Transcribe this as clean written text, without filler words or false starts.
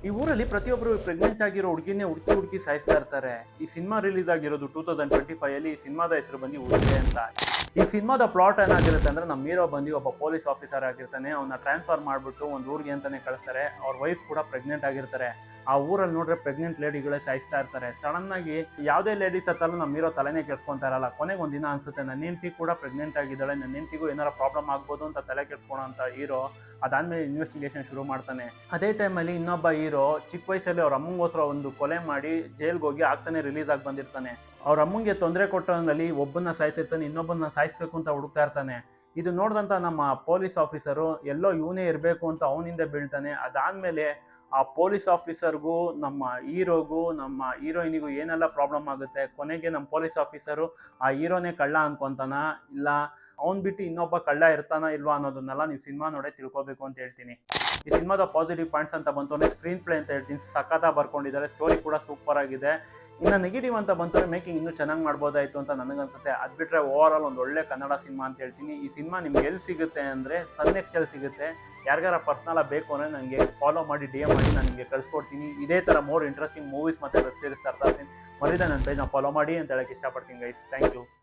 ಈ ಊರಲ್ಲಿ ಪ್ರತಿಯೊಬ್ಬರು ಪ್ರೆಗ್ನೆಂಟ್ ಆಗಿರೋ ಹುಡುಗಿನೇ ಹುಡುಕಿ ಹುಡುಕಿ ಸಾಯಿಸ್ತಾ ಇರ್ತಾರೆ. ಈ ಸಿನಿಮಾ ರಿಲೀಸ್ ಆಗಿರೋದು 2025 ಅಲ್ಲಿ. ಈ ಸಿನಿಮಾದ ಹೆಸರು ಬಂದು ಉಳಿದೆ ಅಂತ. ಈ ಸಿನಿಮಾದ ಪ್ಲಾಟ್ ಏನಾಗಿರುತ್ತೆ ಅಂದ್ರೆ, ನಮ್ಮ ಹೀರೋ ಬಂದು ಒಬ್ಬ ಪೊಲೀಸ್ ಆಫೀಸರ್ ಆಗಿರ್ತಾನೆ. ಅವನ್ನ ಟ್ರಾನ್ಸ್ಫರ್ ಮಾಡ್ಬಿಟ್ಟು ಒಂದು ಊರಿಗೆ ಅಂತಾನೆ ಕಳಿಸ್ತಾರೆ. ಅವ್ರ ವೈಫ್ ಕೂಡ ಪ್ರೆಗ್ನೆಂಟ್ ಆಗಿರ್ತಾರೆ. ಆ ಊರಲ್ಲಿ ನೋಡ್ರೆ ಪ್ರೆಗ್ನೆಂಟ್ ಲೇಡಿಗಳೇ ಸಾಯಿಸ್ತಾ ಇರ್ತಾರೆ. ಸಡನ್ ಆಗಿ ಯಾವುದೇ ಲೇಡೀಸ್ ಹತ್ತಲ್ಲೂ ನಮ್ಮ ಹೀರೋ ತಲೆನೇ ಕೆಡ್ಸ್ಕೊಂತಾ ಇರಲ್ಲ. ಕೊನೆಗೆ ಒಂದಿನ ಅನ್ಸುತ್ತೆ, ನನ್ನ ಹೆಂಡತಿ ಕೂಡ ಪ್ರೆಗ್ನೆಂಟ್ ಆಗಿದ್ದಾಳೆ, ನನ್ನ ಹೆಂಡತಿಗೂ ಏನಾರ ಪ್ರಾಬ್ಲಮ್ ಆಗ್ಬೋದು ಅಂತ ತಲೆ ಕೆಡ್ಸ್ಕೊಳೋ ಅಂತ ಹೀರೋ ಅದಾದ್ಮೇಲೆ ಇನ್ವೆಸ್ಟಿಗೇಷನ್ ಶುರು ಮಾಡ್ತಾನೆ. ಅದೇ ಟೈಮಲ್ಲಿ ಇನ್ನೊಬ್ಬ ಹೀರೋ ಚಿಕ್ಕ ವಯಸ್ಸಲ್ಲಿ ಅವ್ರ ಅಮ್ಮಂಗೋಸ್ಕರ ಒಂದು ಕೊಲೆ ಮಾಡಿ ಜೈಲ್ಗೆ ಹೋಗಿ ಆಗ್ತಾನೆ ರಿಲೀಸ್ ಆಗಿ ಬಂದಿರ್ತಾನೆ. ಅವ್ರ ಅಮ್ಮಂಗೆ ತೊಂದರೆ ಕೊಟ್ಟಲ್ಲಿ ಒಬ್ಬನ್ನ ಸಾಯಿಸಿರ್ತಾನೆ, ಇನ್ನೊಬ್ಬನ ಸಾಯಿಸ್ಬೇಕು ಅಂತ ಹುಡುಕ್ತಾ ಇರ್ತಾನೆ. ಇದು ನೋಡಿದಂತ ನಮ್ಮ ಪೊಲೀಸ್ ಆಫೀಸರು ಎಲ್ಲೋ ಇವನೇ ಇರಬೇಕು ಅಂತ ಅವನಿಂದ ಬೀಳ್ತಾನೆ. ಅದಾದ್ಮೇಲೆ ಆ ಪೊಲೀಸ್ ಆಫೀಸರ್ಗೂ ನಮ್ಮ ಹೀರೋಗೂ ನಮ್ಮ ಹೀರೋಯಿನಿಗೂ ಏನೆಲ್ಲ ಪ್ರಾಬ್ಲಮ್ ಆಗುತ್ತೆ. ಕೊನೆಗೆ ನಮ್ಮ ಪೊಲೀಸ್ ಆಫೀಸರು ಆ ಹೀರೋನೇ ಕಳ್ಳ ಅನ್ಕೊಂತಾನ, ಇಲ್ಲ ಅವ್ನು ಬಿಟ್ಟು ಇನ್ನೊಬ್ಬ ಕಳ್ಳ ಇರ್ತಾನ ಇಲ್ವಾ ಅನ್ನೋದನ್ನೆಲ್ಲ ನೀವು ಸಿನಿಮಾ ನೋಡೇ ತಿಳ್ಕೊಬೇಕು ಅಂತ ಹೇಳ್ತೀನಿ. ಈ ಸಿನಿಮಾದ ಪಾಸಿಟಿವ್ ಪಾಯಿಂಟ್ಸ್ ಅಂತ ಬಂತು ಅಂದರೆ ಸ್ಕ್ರೀನ್ ಪ್ಲೇ ಅಂತ ಹೇಳ್ತೀನಿ, ಸಖತ್ತಾಗಿ ಬರ್ಕೊಂಡಿದ್ದಾರೆ. ಸ್ಟೋರಿ ಕೂಡ ಸೂಪರ್ ಆಗಿದೆ. ಇನ್ನು ನೆಗೆಟಿವ್ ಅಂತ ಬಂತು ಮೇಕಿಂಗ್ ಇನ್ನೂ ಚೆನ್ನಾಗಿ ಮಾಡ್ಬೋದಾಯಿತು ಅಂತ ನನಗನ್ಸುತ್ತೆ. ಅದು ಬಿಟ್ಟರೆ ಓವರ್ ಆಲ್ ಒಂದು ಒಳ್ಳೆ ಕನ್ನಡ ಸಿನಿಮಾ ಅಂತ ಹೇಳ್ತೀನಿ. ಈ ಸಿನಿಮಾ ನಿಮ್ಗೆ ಎಲ್ಲಿ ಸಿಗುತ್ತೆ ಅಂದರೆ ಸನ್ ನೆಕ್ಸ್ಟಲ್ಲಿ ಸಿಗುತ್ತೆ. ಯಾರಿಗಾರ ಪರ್ಸ್ನಲಾಗಿ ಬೇಕು ಅಂದರೆ ನನಗೆ ಫಾಲೋ ಮಾಡಿ DM ಮಾಡಿ, ನಾನು ನಿಮಗೆ ಕಳಿಸ್ಕೊಡ್ತೀನಿ. ಇದೇ ಥರ ಮೋರ್ ಇಂಟ್ರೆಸ್ಟಿಂಗ್ ಮೂವೀಸ್ ಮತ್ತು ವೆಬ್ ಸೀರೀಸ್ ತರ್ತಾ ಇರ್ತೀನಿ. ಮರಿದ ನನ್ನ ಪೇಜ್ನ ಫಾಲೋ ಮಾಡಿ ಅಂತ ಹೇಳಕ್ಕೆ ಇಷ್ಟಪಡ್ತೀನಿ ಗೈಸ್. Thank you.